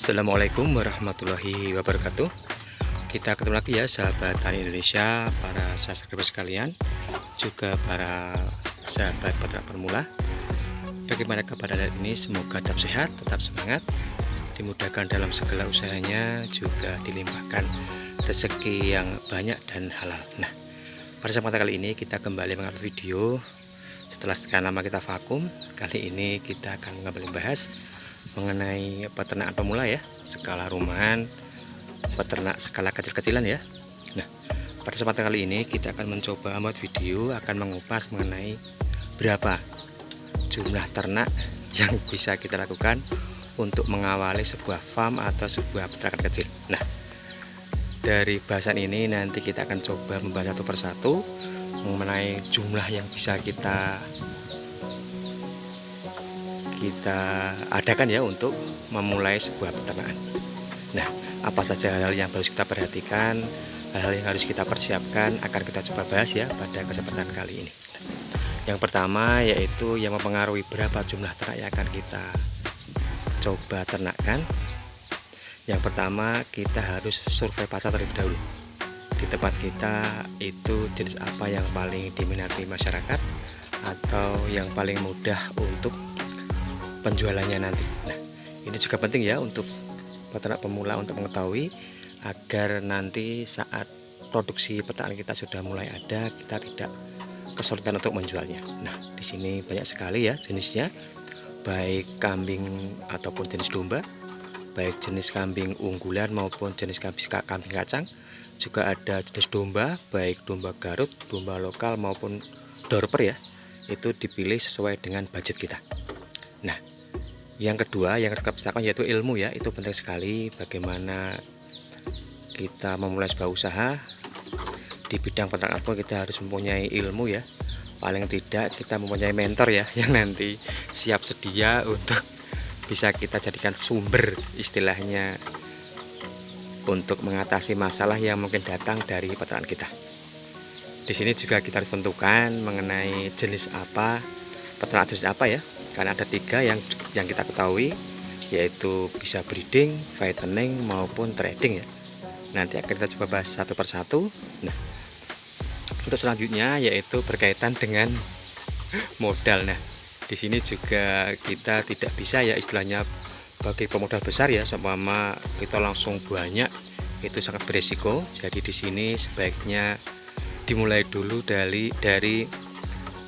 Assalamualaikum warahmatullahi wabarakatuh. Kita ketemu lagi ya sahabat tani Indonesia, para subscriber sekalian, juga para sahabat peternak pemula. Bagaimana kabar hari ini? Semoga tetap sehat, tetap semangat, dimudahkan dalam segala usahanya, juga dilimpahkan rezeki yang banyak dan halal. Nah, pada kesempatan kali ini kita kembali mengupload video setelah sekian lama kita vakum. Kali ini kita akan kembali membahas mengenai peternakan pemula ya, skala rumahan, peternak skala kecil-kecilan ya. Nah, pada kesempatan kali ini kita akan mencoba membuat video akan mengupas mengenai berapa jumlah ternak yang bisa kita lakukan untuk mengawali sebuah farm atau sebuah peternakan kecil. Nah, dari bahasan ini nanti kita akan coba membahas satu persatu mengenai jumlah yang bisa kita adakan ya untuk memulai sebuah peternakan. Nah, apa saja hal-hal yang harus kita perhatikan, hal-hal yang harus kita persiapkan akan kita coba bahas ya pada kesempatan kali ini. Yang pertama yaitu yang mempengaruhi berapa jumlah ternak yang akan kita coba ternakkan. Yang pertama, kita harus survei pasar terlebih dahulu. Di tempat kita itu jenis apa yang paling diminati masyarakat atau yang paling mudah untuk penjualannya nanti. Nah, ini juga penting ya untuk peternak pemula untuk mengetahui agar nanti saat produksi peternakan kita sudah mulai ada, kita tidak kesulitan untuk menjualnya. Nah, di sini banyak sekali ya jenisnya, baik kambing ataupun jenis domba, baik jenis kambing unggulan maupun jenis kambing kacang. Juga ada jenis domba, baik domba Garut, domba lokal maupun Dorper ya. Itu dipilih sesuai dengan budget kita. Nah, yang kedua yang kita persiapkan yaitu ilmu ya. Itu penting sekali bagaimana kita memulai sebuah usaha di bidang peternakan pun kita harus mempunyai ilmu ya. Paling tidak kita mempunyai mentor ya yang nanti siap sedia untuk bisa kita jadikan sumber istilahnya untuk mengatasi masalah yang mungkin datang dari peternakan kita. Di sini juga kita harus tentukan mengenai jenis apa, peternak jenis apa ya. Karena ada 3 yang kita ketahui, yaitu bisa breeding, fattening maupun trading ya. Nanti akan kita coba bahas satu persatu. Nah, untuk selanjutnya yaitu berkaitan dengan modal. Nah, di sini juga kita tidak bisa ya istilahnya bagi pemodal besar ya, seumpama kita langsung banyak itu sangat beresiko. Jadi di sini sebaiknya dimulai dulu dari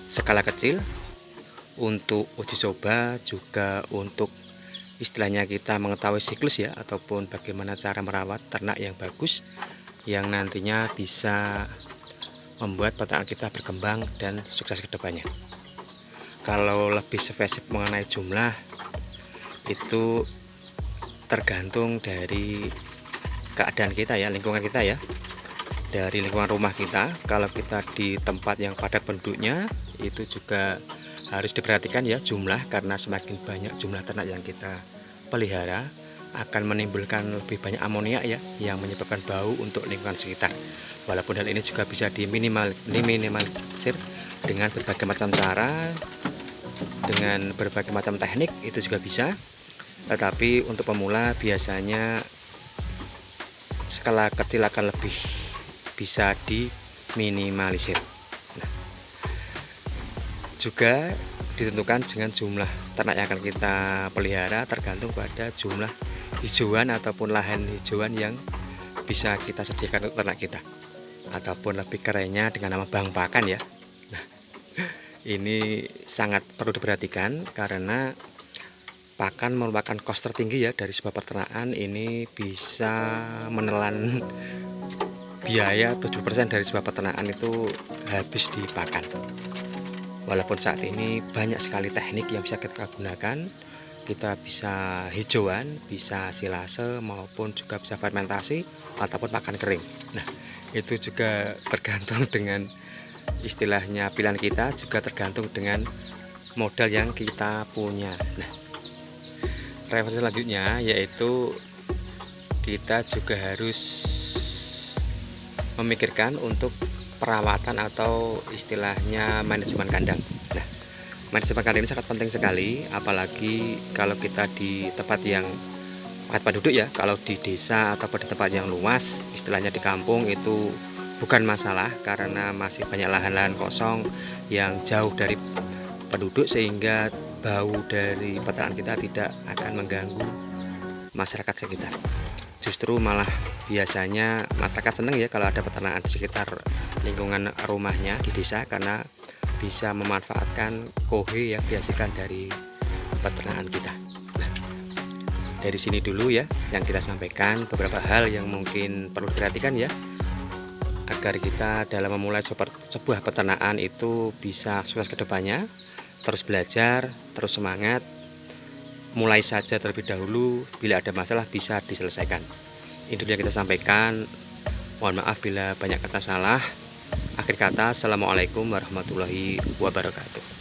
skala kecil untuk uji coba, juga untuk istilahnya kita mengetahui siklus ya, ataupun bagaimana cara merawat ternak yang bagus yang nantinya bisa membuat peternak kita berkembang dan sukses ke depannya. Kalau lebih spesifik mengenai jumlah itu tergantung dari keadaan kita ya, lingkungan kita ya, dari lingkungan rumah kita. Kalau kita di tempat yang padat penduduknya itu juga harus diperhatikan ya jumlah, karena semakin banyak jumlah ternak yang kita pelihara akan menimbulkan lebih banyak amonia ya yang menyebabkan bau untuk lingkungan sekitar. Walaupun hal ini juga bisa diminimalisir dengan berbagai macam cara, dengan berbagai macam teknik itu juga bisa. Tetapi untuk pemula biasanya skala kecil akan lebih bisa diminimalisir. Nah, juga ditentukan dengan jumlah ternak yang akan kita pelihara tergantung pada jumlah hijauan ataupun lahan hijauan yang bisa kita sediakan untuk ternak kita, ataupun lebih kerennya dengan nama bang pakan ya. Nah, ini sangat perlu diperhatikan karena pakan merupakan kos tertinggi ya dari sebuah peternakan. Ini bisa menelan biaya 7% dari sebuah peternakan itu habis di pakan. Walaupun saat ini banyak sekali teknik yang bisa kita gunakan, kita bisa hijauan, bisa silase maupun juga bisa fermentasi ataupun pakan kering. Nah, itu juga tergantung dengan istilahnya pilihan kita, juga tergantung dengan modal yang kita punya. Nah, referensi selanjutnya yaitu kita juga harus memikirkan untuk perawatan atau istilahnya manajemen kandang. Nah, manajemen kandang ini sangat penting sekali, apalagi kalau kita di tempat yang padat penduduk ya. Kalau di desa atau di tempat yang luas, istilahnya di kampung itu bukan masalah karena masih banyak lahan-lahan kosong yang jauh dari penduduk sehingga bau dari peternakan kita tidak akan mengganggu masyarakat sekitar. Justru malah biasanya masyarakat senang ya kalau ada peternakan di sekitar lingkungan rumahnya di desa karena bisa memanfaatkan kohe yang dihasilkan dari peternakan kita. Nah, dari sini dulu ya yang kita sampaikan, beberapa hal yang mungkin perlu diperhatikan ya agar kita dalam memulai sebuah peternakan itu bisa sukses ke depannya. Terus belajar, terus semangat, mulai saja terlebih dahulu, bila ada masalah bisa diselesaikan. Ini dulu yang kita sampaikan. Mohon maaf bila banyak kata salah. Akhir kata, Assalamualaikum warahmatullahi wabarakatuh.